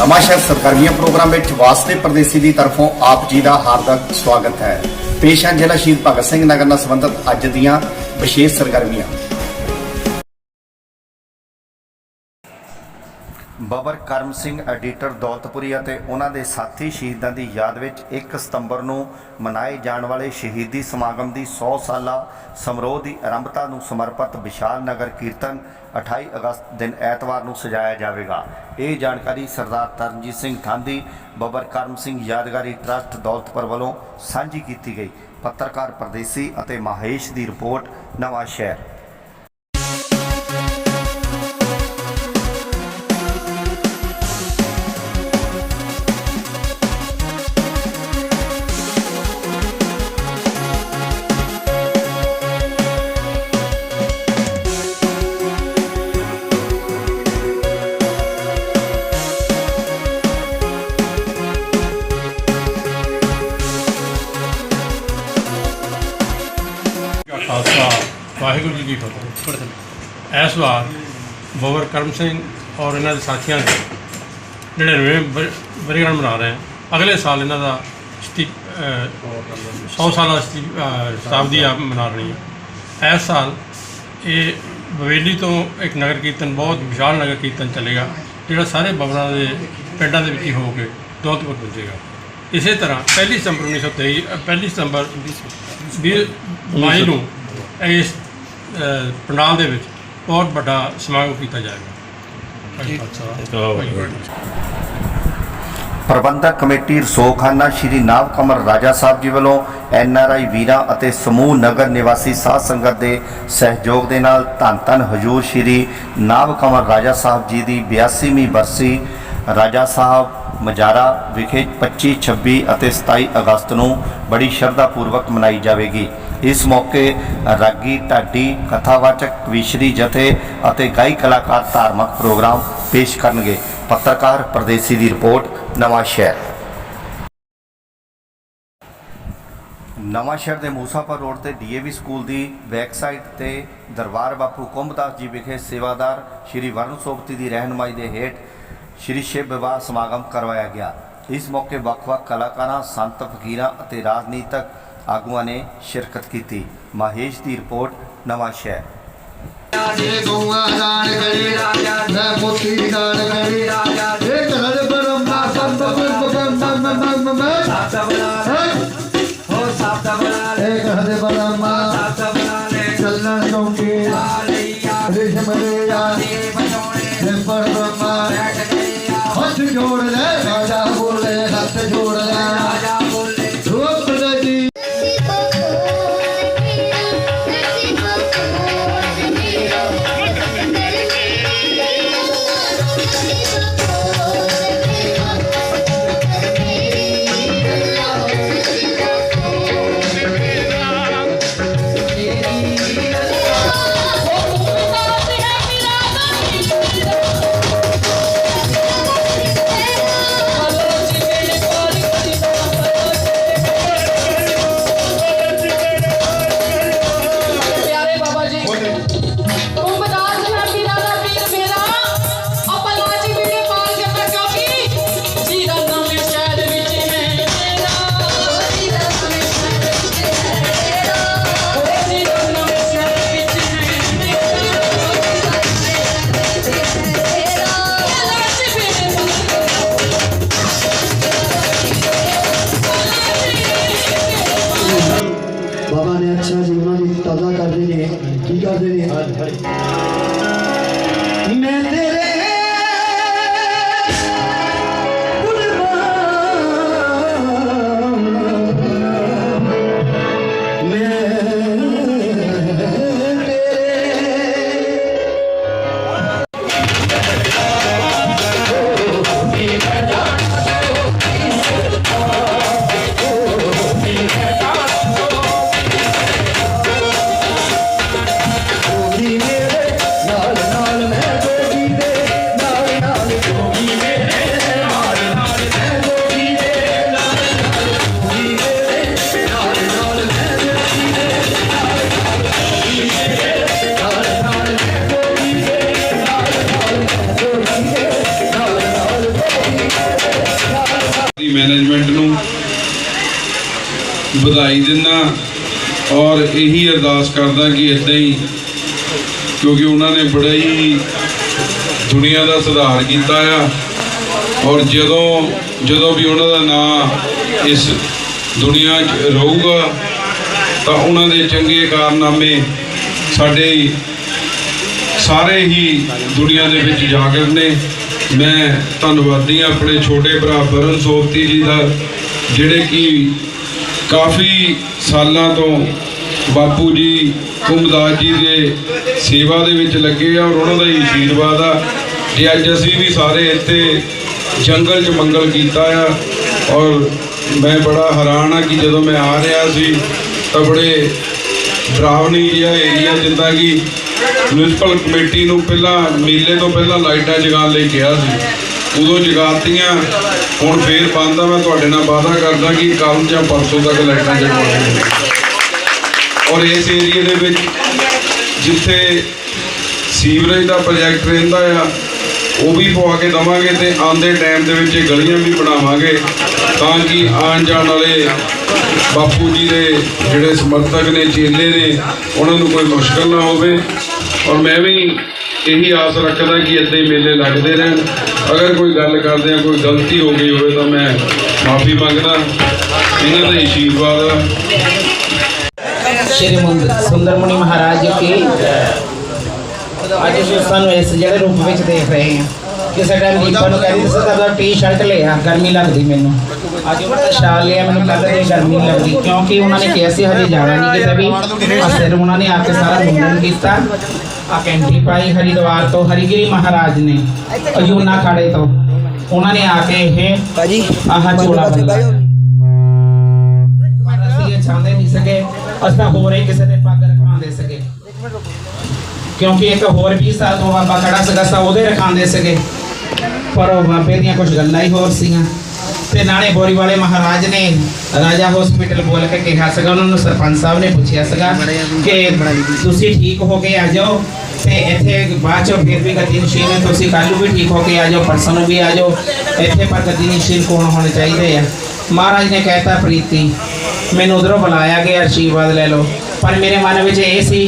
नवांशहर सरगर्मियां प्रोग्राम में वास्ते परदेसी की तरफों आप जी का हार्दिक स्वागत है। पेश है जिला शहीद भगत सिंह नगर नाल संबंधित अज दीआं विशेष सरगर्मियां। बाबर करम सिंह एडिटर दौलतपुरी ਅਤੇ ਉਹਨਾਂ ਦੇ ਸਾਥੀ ਸ਼ਹੀਦਾਂ ਦੀ ਯਾਦ ਵਿੱਚ 1 ਸਤੰਬਰ ਨੂੰ ਮਨਾਏ ਜਾਣ ਵਾਲੇ ਸ਼ਹੀਦੀ ਸਮਾਗਮ ਦੀ 100 ਸਾਲਾ ਸਮਾਰੋਹ ਦੀ ਆਰੰਭਤਾ ਨੂੰ ਸਮਰਪਿਤ ਵਿਸ਼ਾਲ ਨਗਰ ਕੀਰਤਨ 28 ਅਗਸਤ ਦਿਨ ਐਤਵਾਰ ਨੂੰ ਸਜਾਇਆ ਜਾਵੇਗਾ। ਇਹ ਜਾਣਕਾਰੀ ਸਰਦਾਰ ਤਰਨਜੀਤ ਸਿੰਘ ਥਾਂਦੀ ਬਾਬਰ ਕਰਮ ਸਿੰਘ ਯਾਦਗਾਰੀ ਟਰਸਟ ਦੌਲਤਪੁਰ ਵੱਲੋਂ ਸਾਂਝੀ ਕੀਤੀ ਗਈ। ਪੱਤਰਕਾਰ ਪਰਦੇਸੀ ਅਤੇ ਮਹੇਸ਼ ਦੀ ਰਿਪੋਰਟ ਨਵਾਂ ਸ਼ਹਿਰ। खालसा वाहिगुरू जी की फतेह। इस बार बाबर करम सिंह और इन्होंने साथियों ने 99 वर्षगांठ मना रहे हैं। अगले साल इन्हों का 100 साल शताब्दी आप मना रही है। इस साल ये बवेली तो एक नगर कीर्तन बहुत विशाल नगर कीर्तन चलेगा जोड़ा सारे बाबरों के पिंडों के विच हो के दौलतपुर पहुँचेगा। इस तरह 1 सितंबर 1923 1 सितंबर 2022 ਨੂੰ इस पंडाल दे विच बहुत बड़ा समागम किया जाएगा। प्रबंधक कमेटी रसोखाना श्री नाभ कमर राजा साहब जी वालों NRI वीरां ਅਤੇ समूह नगर निवासी साध संगत के सहयोग के नाल धन धन हजूर श्री नाभ कमर राजा साहब जी की 82ਵੀਂ बरसी राजा साहब मजारा विखे 25, 26 ਅਤੇ 27 अगस्त ਨੂੰ बड़ी श्रद्धापूर्वक मनाई जाएगी। इस मौके रागी ढाडी कथावाचक कविशरी जथे ਅਤੇ गायक कलाकार धार्मिक प्रोग्राम पेश करनगे। पत्रकार परदेसी की रिपोर्ट नवां शहर। नवां शहर के मूसापुर रोड से DAV स्कूल की बैक साइड से दरबार बापू कुंभदास जी विखे सेवादार श्री वरुण सोबती की रहनुमाई के हेठ श्री शिव विवाह समागम करवाया गया। इस मौके ਵੱਖ-ਵੱਖ कलाकारां संत फकीरां ਅਤੇ राजनीतिक आगुआं ने शिरकत की। महेश की रिपोर्ट नवां शहर। हाथ जोड़ ले राजा बोले, हाथ जोड़ ले राजा बोले। बाबा ने अच्छा जी उन्होंने ताज़ा कर देने की कर देने मैं तेरे नाल ਵਧਾਈ ਦਿੰਦਾ ਔਰ ਇਹੀ ਅਰਦਾਸ ਕਰਦਾ ਕਿ ਇੱਦਾਂ ਹੀ, ਕਿਉਂਕਿ ਉਹਨਾਂ ਨੇ ਬੜਾ ਹੀ ਦੁਨੀਆ ਦਾ ਸੁਧਾਰ ਕੀਤਾ ਆ ਔਰ ਜਦੋਂ ਵੀ ਉਹਨਾਂ ਦਾ ਨਾਂ ਇਸ ਦੁਨੀਆ 'ਚ ਰਹੂਗਾ ਤਾਂ ਉਹਨਾਂ ਦੇ ਚੰਗੇ ਕਾਰਨਾਮੇ ਸਾਡੇ ਸਾਰੇ ਹੀ ਦੁਨੀਆ ਦੇ ਵਿੱਚ ਜਾਗਰ ਨੇ। ਮੈਂ ਧੰਨਵਾਦੀ ਹਾਂ ਆਪਣੇ ਛੋਟੇ ਭਰਾ ਬਰਨ ਸੋਪਤੀ ਜੀ ਦਾ, ਜਿਹੜੇ ਕਿ ਕਾਫੀ ਸਾਲਾਂ ਤੋਂ ਬਾਪੂ ਜੀ ਕੁੰਮਦਾਸ ਜੀ ਦੇ ਸੇਵਾ ਦੇ ਵਿੱਚ ਲੱਗੇ ਆ ਔਰ ਉਹਨਾਂ ਦਾ ਹੀ ਆਸ਼ੀਰਵਾਦ ਆ ਕਿ ਅੱਜ ਅਸੀਂ ਵੀ ਸਾਰੇ ਇੱਥੇ ਜੰਗਲ 'ਚ ਮੰਗਲ ਕੀਤਾ ਆ। ਔਰ ਮੈਂ ਬੜਾ ਹੈਰਾਨ ਆ ਕਿ ਜਦੋਂ ਮੈਂ ਆ ਰਿਹਾ ਸੀ ਤਾਂ ਬੜੇ ਡਰਾਵਨੀ ਜਿਹਾ ਏਰੀਆ, ਜਿੱਦਾਂ ਕਿ ਮਿਊਨਿਸਪਲ ਕਮੇਟੀ ਨੂੰ ਪਹਿਲਾਂ ਮੇਲੇ ਤੋਂ ਪਹਿਲਾਂ ਲਾਈਟਾਂ ਜਗਾਉਣ ਲਈ ਕਿਹਾ ਸੀ, ਉਦੋਂ ਜਗਾਤੀਆਂ, ਹੁਣ ਫੇਰ ਬੰਦ ਆ। ਮੈਂ ਤੁਹਾਡੇ ਨਾਲ ਵਾਅਦਾ ਕਰਦਾ ਕਿ ਕੱਲ੍ਹ ਜਾਂ ਪਰਸੋਂ ਤੱਕ ਲਾਈਟਾਂ ਜਗਾਵਾਂਗੇ ਔਰ ਇਸ ਏਰੀਏ ਦੇ ਵਿੱਚ ਜਿੱਥੇ ਸੀਵਰੇਜ ਦਾ ਪ੍ਰੋਜੈਕਟ ਰਹਿੰਦਾ ਆ ਉਹ ਵੀ ਪਵਾ ਕੇ ਦੇਵਾਂਗੇ ਅਤੇ ਆਉਂਦੇ ਟਾਈਮ ਦੇ ਵਿੱਚ ਇਹ ਗਲੀਆਂ ਵੀ ਬਣਾਵਾਂਗੇ ਤਾਂ ਕਿ ਆਉਣ ਜਾਣ ਵਾਲੇ ਬਾਪੂ ਜੀ ਦੇ ਜਿਹੜੇ ਸਮਰਥਕ ਨੇ, ਚੇਲੇ ਨੇ, ਉਹਨਾਂ ਨੂੰ ਕੋਈ ਮੁਸ਼ਕਲ ਨਾ ਹੋਵੇ। ਔਰ ਮੈਂ ਵੀ ਇਹੀ ਆਸ ਰੱਖਦਾ ਕਿ ਇੱਦਾਂ ਹੀ ਮੇਲੇ ਲੱਗਦੇ ਰਹਿਣ। ਅਗਰ ਕੋਈ ਗੱਲ ਕਰਦੇ ਆ, ਕੋਈ ਗਲਤੀ ਹੋ ਗਈ ਹੋਵੇ ਤਾਂ ਮੈਂ ਮਾਫੀ ਮੰਗਦਾ। ਇਹਨਾਂ ਦਾ ਆਸ਼ੀਰਵਾਦ ਆ। श्री सुंदर मुनि महाराज जी की अज सानू इस जेड़े रूप में देख रहे हैं। किसी टाइम दीपा नूं कहदी तुसीं टी शर्ट लिया, गर्मी लगती मैनू, अज उन्होंने शाल लिया, मैनू कहते गर्मी लगती, क्योंकि उन्होंने कहा सी हजे जाना नहीं किते भी। फिर उन्होंने आके सारा मुंडन किया, आ कैंठी पाई हरिद्वार तो हरिगिरी महाराज ने अजूना खाड़े तो उन्होंने आके यह आह चोला बदला चाहते नहीं सके, असा होर किसी ने पग रखा दे सके, क्योंकि एक होर 20 साल तो बाबा खड़ा सगा सा वो रखा दे सके, पर बाबे दी कुछ गल्लां ही होर सीआं। ते नाले बोरी वाले महाराज ने राजा हॉस्पिटल बोल के कहा सगा, उन्होंने सरपंच साहब ने पूछा सगा कि तुसी ठीक हो के आ जाओ ते इत्थे बाद चो फिर भी गद्दी नशीन है, तुसी कल भी ठीक हो के आ जाओ, परसों भी आ जाओ इत्थे, पर गद्दी नशीन कौन होने चाहिए है। महाराज ने कहता प्रीति मैनू उधरों बुलाया गया, आशीर्वाद ले लो, पर मेरे मन में ये सी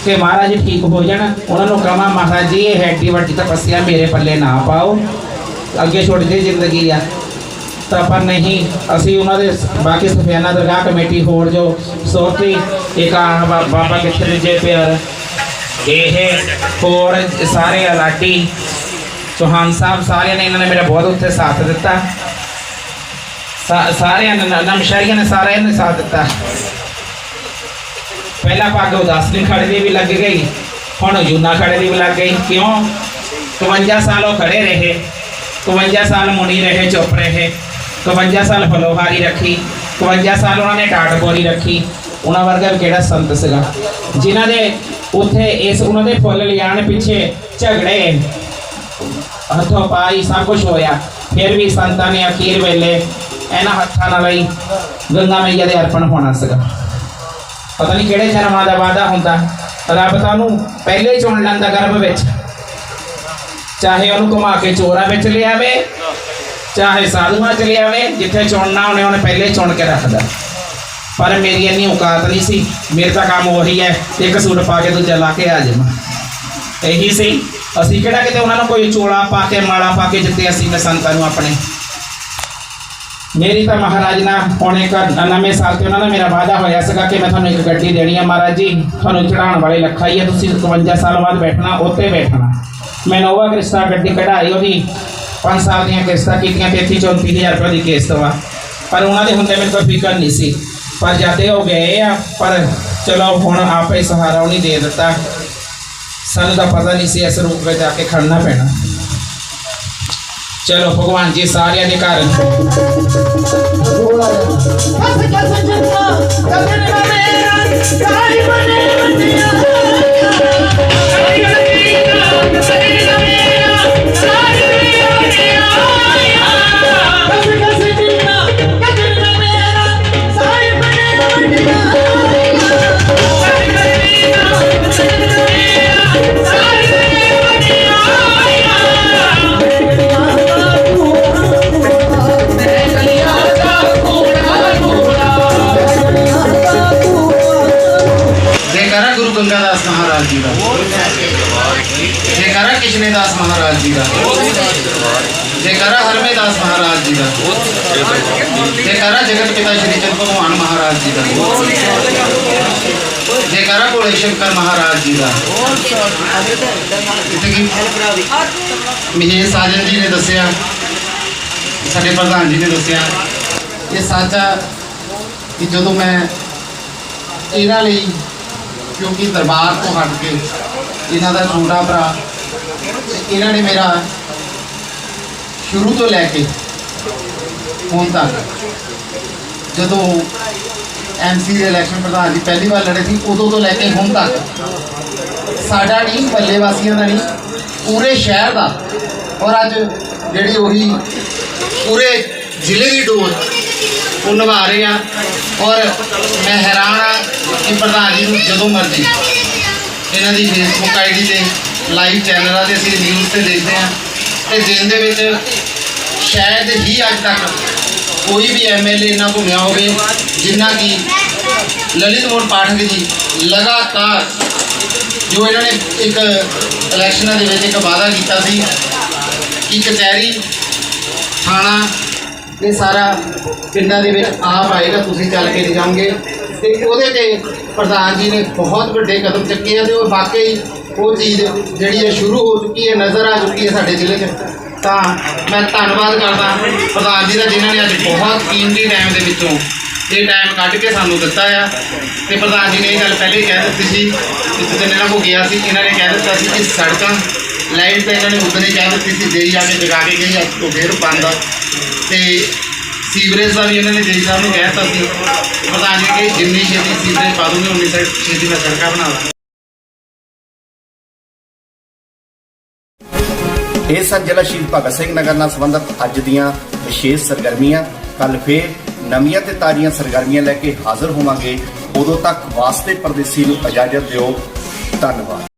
कि महाराज ठीक हो जाना, उन्होंने कहा महाराज जी ये एड्डी वड्डी तपस्या मेरे पल्ले ना पाओ, अगे छोड़ दी जिंदगी आ। तो पर नहीं, असी उन्होंने बाकी सफियाना दरगाह कमेटी होर जो सोती एक बाबा कितने जे प्यार ये होर सारे अलाटी चौहान साहब सारे ने इन्होंने मेरा बहुत उत्थे साथ दिता, सारे नमशारिया ने सारे ने साथ दिता। पहला पग उदासनी खड़े की भी लग गई, हुण यूना खड़े की भी लग गई। क्यों 52 साल वो खड़े रहे, 52 साल मुनी रहे, चुप रहे, 52 साल फलोहारी रखी, 52 साल उन्होंने टाट बोरी रखी। उन्होंने वर्गा केड़ा संत सगा जिन्हों ने उत्थे इस उन्होंने फुल लियाण पिछे झगड़े हथों पाई सब कुछ होया, फिर भी संतां ने अखीर वेले इन्हां हत्थां नाल ही गंगा मैया दे अर्पण होना सगा। पता नहीं किहड़े जन्मां दा वादा हुंदा, रब तां उहनूं पहले ही चुन लैंदा गर्भ विच, चाहे उहनूं घुमा के चोरा विच लियावे, चाहे साधुआं च लियावे, जिथे चुनना उन्हें पहले ही चुन के रखदा। पर मेरी इन्नी औकात नहीं सी, मेरे तो काम वही है एक सूट पा के दूजा ला के आ जावां, यही सी। असीं किहड़ा किते उन्होंने कोई चोला पा के माला पा के जिते असीं मैं संतां नूं अपने। मेरी तो महाराज ना हुण एक नवें साल से उन्होंने मेरा वादा होया सीगा कि मैं तुहानूं एक गड्डी देनी है, महाराज जी तुहानूं चढ़ाउण वाले लखा ही है, तुसीं 52 साल बाद बैठना उत्ते बैठना। मैं नोवा क्रिस्टा गड्डी कढ़ाई, वही 5 साल दी किस्तां कीतियां, 33-34 हज़ार रुपये की किस्त वा, पर उन्होंने हुंदे मैनूं कोई फिकर नहीं सी, पर जाते हो गए आ। पर चलो हुण आपे सहारा उन्हें दे दिता, सानूं तां पता नहीं सी इस रूप में जाके खड़ना पैना। चलो भगवान जी सारिया के घर गंगादास महाराज जी का, जयकारा किशनेदास महाराज जी का, जयकारा हरमेदास महाराज जी का, जयकारा जगत पिता श्री चंद भगवान महाराज जी का, जयकारा भोले शंकर महाराज जी का। महेश साजन जी ने दसिया, साडे प्रधान जी ने दसिया, ये सच आ कि जो मैं इन्हां लई, क्योंकि दरबार तो हट के इन्हां दा छोटा भरा, इन्हां ने मेरा शुरू तो लैके हुण तक, जो MC ਦੇ ਇਲੈਕਸ਼ਨ ਪ੍ਰਧਾਨ ਜੀ ਪਹਿਲੀ ਵਾਰ ਲੜੇ ਸੀ, ਉਦੋਂ ਤੋਂ ਲੈ ਕੇ ਹੁਣ ਤੱਕ ਸਾਡਾ ਨਹੀਂ, ਪੱਲੇ ਵਾਸੀਆਂ ਦਾ ਨਹੀਂ, ਪੂਰੇ ਸ਼ਹਿਰ ਦਾ, ਔਰ ਅੱਜ ਜਿਹੜੀ ਉਹੀ ਪੂਰੇ ਜ਼ਿਲ੍ਹੇ ਦੀ ਡੋਰ ਉਹ ਨਿਭਾ ਰਹੇ ਆ। ਔਰ ਮੈਂ ਹੈਰਾਨ ਆ ਕਿ ਪ੍ਰਧਾਨ ਜੀ ਨੂੰ ਜਦੋਂ ਮਰਜ਼ੀ ਇਹਨਾਂ ਦੀ ਫੇਸਬੁੱਕ ID ਤੇ ਲਾਈਵ ਚੈਨਲਾਂ ਤੇ ਅਸੀਂ ਨਿਊਜ਼ ਤੇ ਦੇਖਦੇ ਆ, ਤੇ ਦਿਨ ਦੇ ਵਿੱਚ ਸ਼ਾਇਦ ਹੀ ਅੱਜ ਤੱਕ कोई भी MLA इन्ना घूमिया हो जिन्ना कि ललित मोहन पाठक जी लगातार जो इन्होंने एक इलैक्शनों के एक वादा किया कि कचहरी थाना ये सारा पिंडा के आप आएगा, तुम चल के नहीं जाओगे, तो वो प्रधान जी ने बहुत बड़े कदम चुके हैं, तो वाकई वो चीज़ जी शुरू हो चुकी है, नज़र आ चुकी है साढ़े जिले में। तो मैं धन्यवाद करता प्रधान जी का, जिन्होंने अज बहुत कीमती टाइम के विचों ये टाइम कढ़ के सानू दिता है। तो प्रधान जी ने यह गल पहले ही कह दी थी, जिस दिन इन्हों को गया सी, इन्होंने कह दिता सी कि सड़कों लाइट तो इन्होंने उदन ही कह दी थी, देई आके जगा के गई, अज तो फिर बंद। तो सीवरेज का भी इन्होंने जी साहब को कह दिता सी, प्रधान जी कि जिन्नी छेती सीवरेज पा दूंगी उन्नी छेती मैं सड़क बना दूँ। ਇਹ ਸਨ ਜ਼ਿਲ੍ਹਾ ਸ਼ਹੀਦ ਭਗਤ ਸਿੰਘ ਨਗਰ ਨਾਲ ਸੰਬੰਧਿਤ ਅੱਜ ਦੀਆਂ ਵਿਸ਼ੇਸ਼ ਸਰਗਰਮੀਆਂ। ਕੱਲ ਫੇਰ ਨਵੀਆਂ ਤੇ ਤਾਜ਼ੀਆਂ ਸਰਗਰਮੀਆਂ ਲੈ ਕੇ ਹਾਜ਼ਰ ਹੋਵਾਂਗੇ। ਉਦੋਂ ਤੱਕ ਵਾਸਤੇ ਪਰਦੇਸੀ ਨੂੰ ਇਜਾਜ਼ਤ ਦਿਓ। ਧੰਨਵਾਦ।